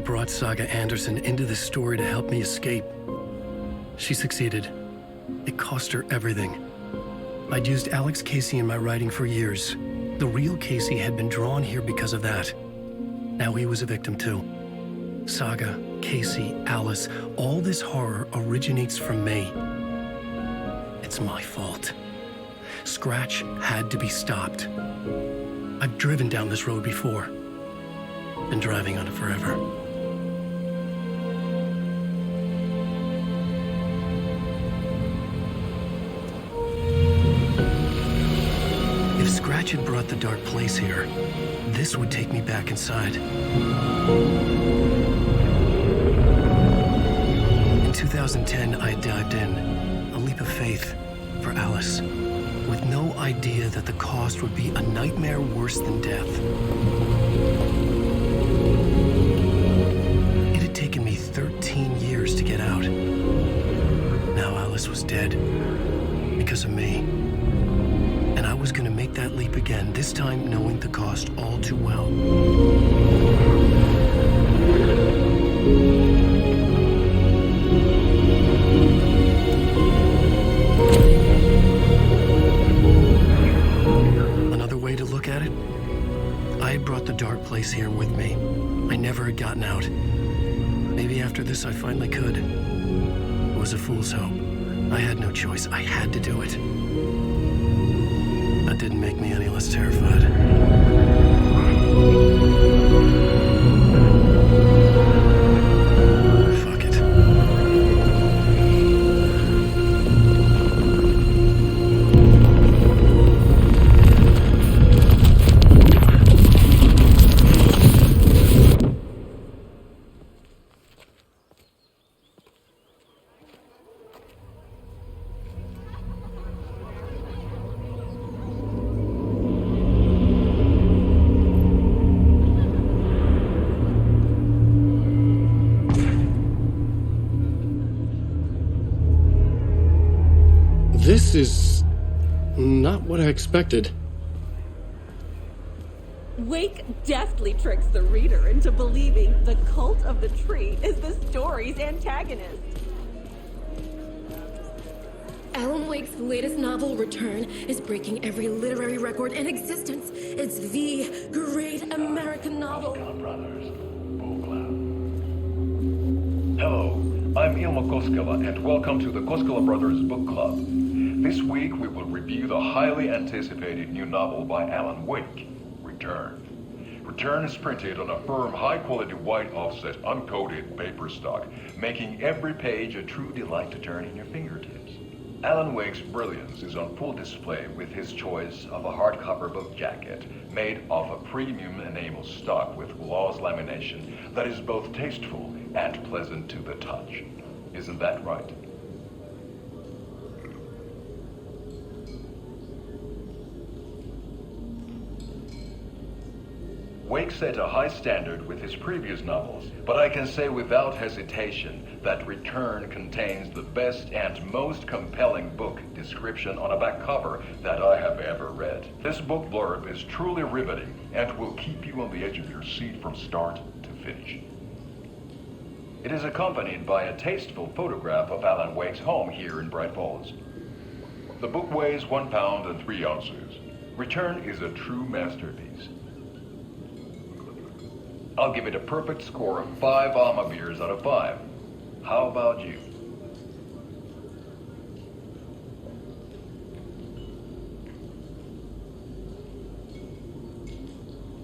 brought Saga Anderson into this story to help me escape. She succeeded. It cost her everything. I'd used Alex Casey in my writing for years. The real Casey had been drawn here because of that. Now he was a victim too. Saga, Casey, Alice, all this horror originates from me. It's my fault. Scratch had to be stopped. I've driven down this road before. Been driving on it forever. If Scratch had brought the dark place here, this would take me back inside. In 2010, I dived in, a leap of faith for Alice, with no idea that the cost would be a nightmare worse than death. It had taken me 13 years to get out. Now Alice was dead, because of me. And I was gonna make that leap again, this time knowing the cost all too well. Another way to look at it, I had brought the dark place here with me. I never had gotten out. Maybe after this I finally could. It was a fool's hope. I had no choice. I had to do it. That didn't make me any less terrified. Fuck it. This is not what I expected. Wake deftly tricks the reader into believing the cult of the tree is the story's antagonist. Alan Wake's latest novel, Return, is breaking every literary record in existence. It's the great American novel. Hello, I'm Ilmo Koskela, and welcome to the Koskela Brothers Book Club. This week we will review the highly anticipated new novel by Alan Wake, Return. Return is printed on a firm, high-quality white offset, uncoated paper stock, making every page a true delight to turn in your fingertips. Alan Wake's brilliance is on full display with his choice of a hardcover book jacket made of a premium enamel stock with gloss lamination that is both tasteful and pleasant to the touch. Isn't that right? Wake set a high standard with his previous novels, but I can say without hesitation that Return contains the best and most compelling book description on a back cover that I have ever read. This book blurb is truly riveting and will keep you on the edge of your seat from start to finish. It is accompanied by a tasteful photograph of Alan Wake's home here in Bright Falls. The book weighs 1 pound and 3 ounces. Return is a true masterpiece. I'll give it a perfect score of 5 Alma beers out of 5. How about you?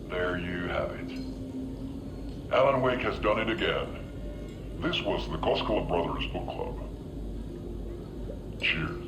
There you have it. Alan Wake has done it again. This was the Koskela Brothers Book Club. Cheers.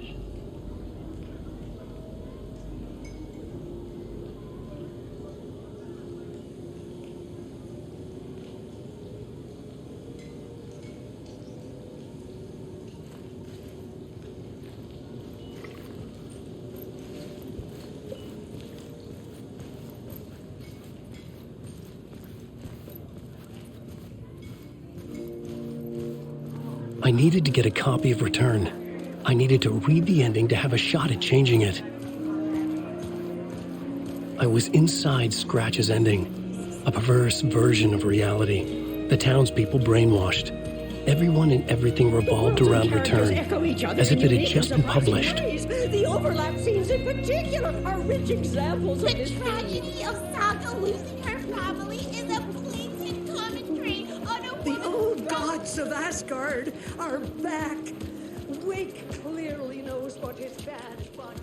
I needed to get a copy of Return. I needed to read the ending to have a shot at changing it. I was inside Scratch's ending, a perverse version of reality, The townspeople brainwashed. Everyone and everything revolved around Return, as if it had just been published. The overlap scenes in particular are rich examples of The this. tragedy of Saga losing her family is a blatant commentary on a The woman's old gods of Asgard are back. Wake clearly knows what is bad, but...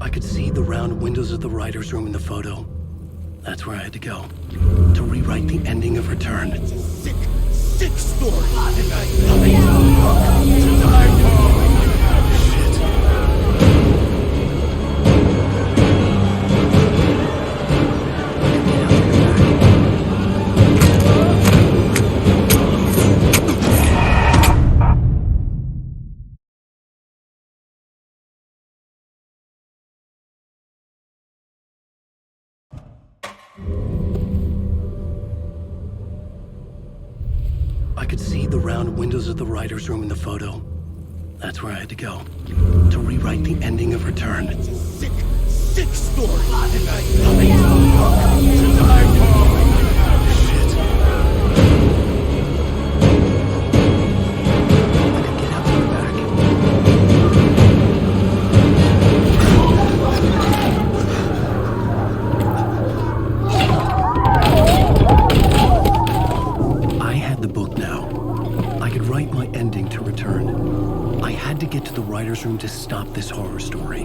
I could see the round windows of the writer's room in the photo. That's where I had to go. To rewrite the ending of Return. Sick, sick story. I could see the round windows of the writer's room in the photo. That's where I had to go. To rewrite the ending of Return. Sick, sick story. I had the book now. I could write my ending to Return. I had to get to the writer's room to stop this horror story.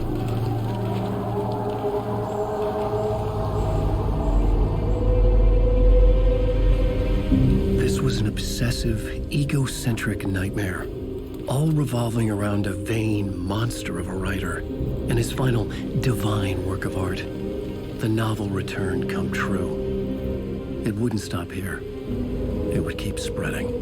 This was an obsessive, egocentric nightmare, all revolving around a vain monster of a writer and his final divine work of art, the novel Return come true. It wouldn't stop here. It would keep spreading.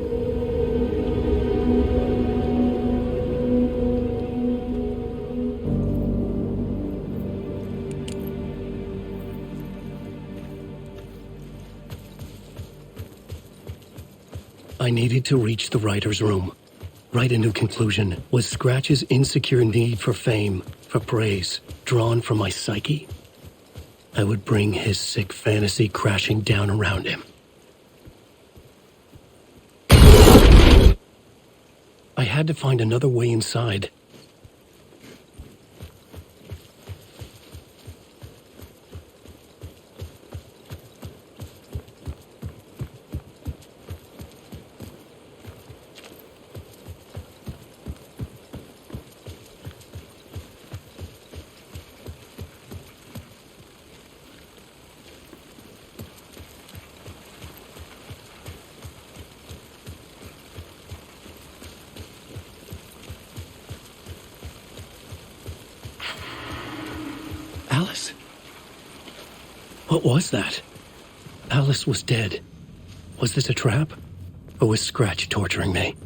I needed to reach the writer's room. Write a new conclusion. Was Scratch's insecure need for fame, for praise, drawn from my psyche? I would bring his sick fantasy crashing down around him. I had to find another way inside. Alice? What was that? Alice was dead. Was this a trap? Or was Scratch torturing me?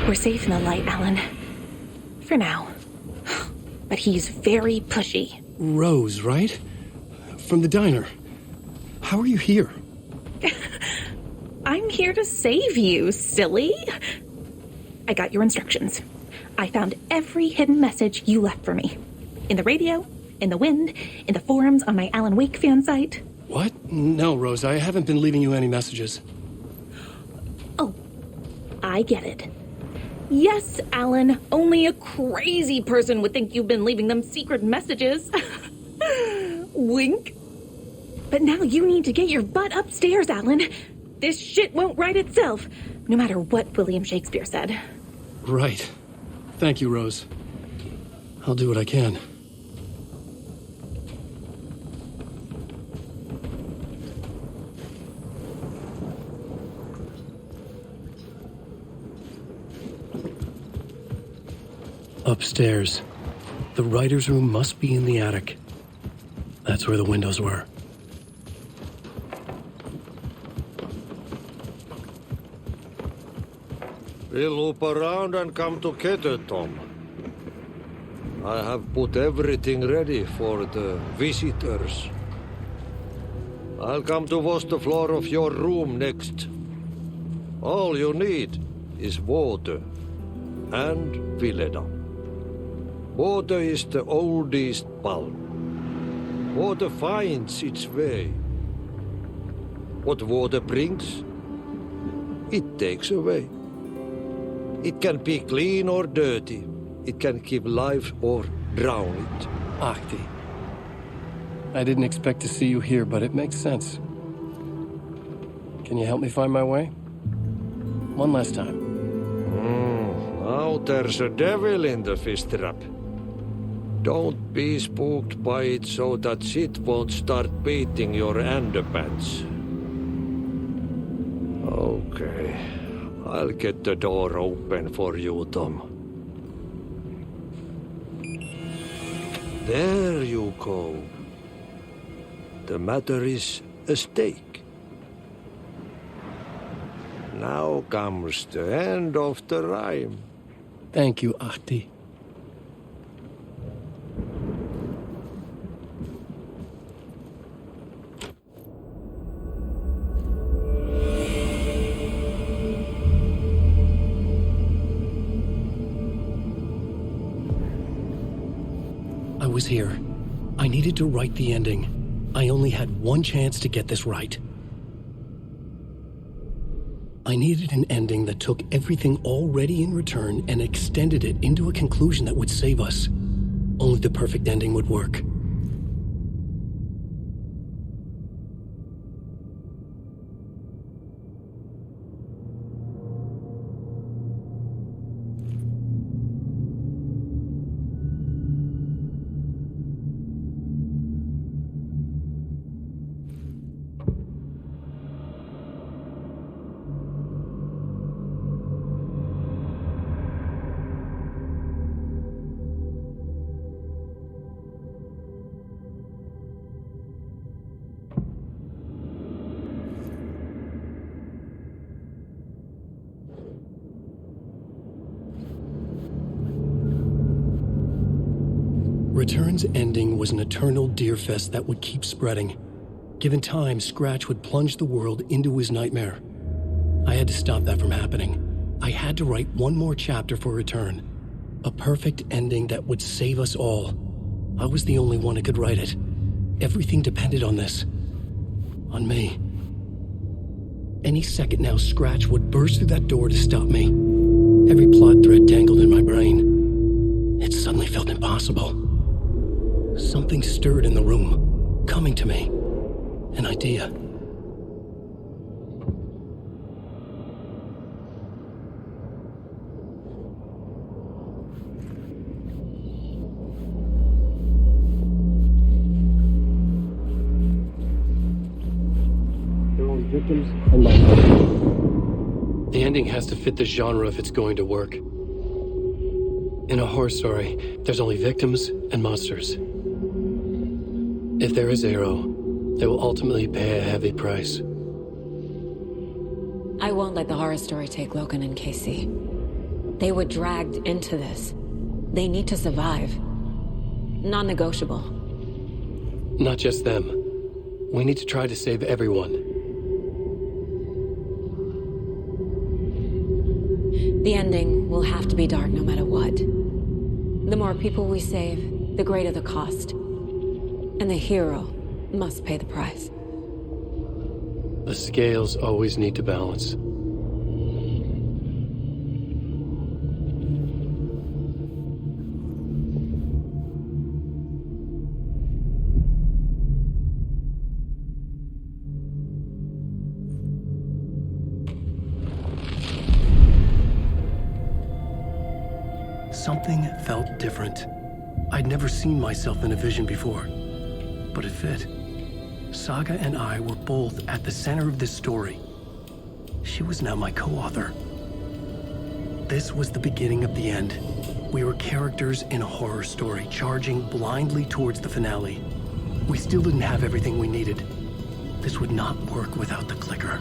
We're safe in the light, Alan. For now. But he's very pushy. Rose, right? From the diner. How are you here? I'm here to save you, silly. I got your instructions. I found every hidden message you left for me. In the radio, in the wind, in the forums on my Alan Wake fan site. What? No, Rose, I haven't been leaving you any messages. Oh, I get it. Yes, Alan, only a crazy person would think you've been leaving them secret messages. Wink. But now you need to get your butt upstairs, Alan. This shit won't right itself, no matter what William Shakespeare said. Right. Thank you, Rose. I'll do what I can. Upstairs. The writer's room must be in the attic. That's where the windows were. We'll loop around and come together, Tom. I have put everything ready for the visitors. I'll come to wash the floor of your room next. All you need is water and Vileda. Water is the oldest bulb. Water finds its way. What water brings, it takes away. It can be clean or dirty. It can give life or drown it. Ahti. I didn't expect to see you here, but it makes sense. Can you help me find my way? One last time. Now there's a devil in the fish trap. Don't be spooked by it so that shit won't start beating your underpants. Okay. I'll get the door open for you, Tom. There you go. The matter is a stake. Now comes the end of the rhyme. Thank you, Ahti. I was here. I needed to write the ending. I only had one chance to get this right. I needed an ending that took everything already in return and extended it into a conclusion that would save us. Only the perfect ending would work. Return's ending was an eternal deerfest that would keep spreading. Given time, Scratch would plunge the world into his nightmare. I had to stop that from happening. I had to write one more chapter for Return. A perfect ending that would save us all. I was the only one who could write it. Everything depended on this. On me. Any second now, Scratch would burst through that door to stop me. Every plot thread tangled in my brain. It suddenly felt impossible. Something stirred in the room, coming to me. An idea. There are only victims and monsters. The ending has to fit the genre if it's going to work. In a horror story, there's only victims and monsters. If there is a hero, they will ultimately pay a heavy price. I won't let the horror story take Logan and Casey. They were dragged into this. They need to survive. Non-negotiable. Not just them. We need to try to save everyone. The ending will have to be dark no matter what. The more people we save, the greater the cost. And the hero must pay the price. The scales always need to balance. Something felt different. I'd never seen myself in a vision before, but it fit. Saga and I were both at the center of this story. She was now my co-author. This was the beginning of the end. We were characters in a horror story, charging blindly towards the finale. We still didn't have everything we needed. This would not work without the clicker.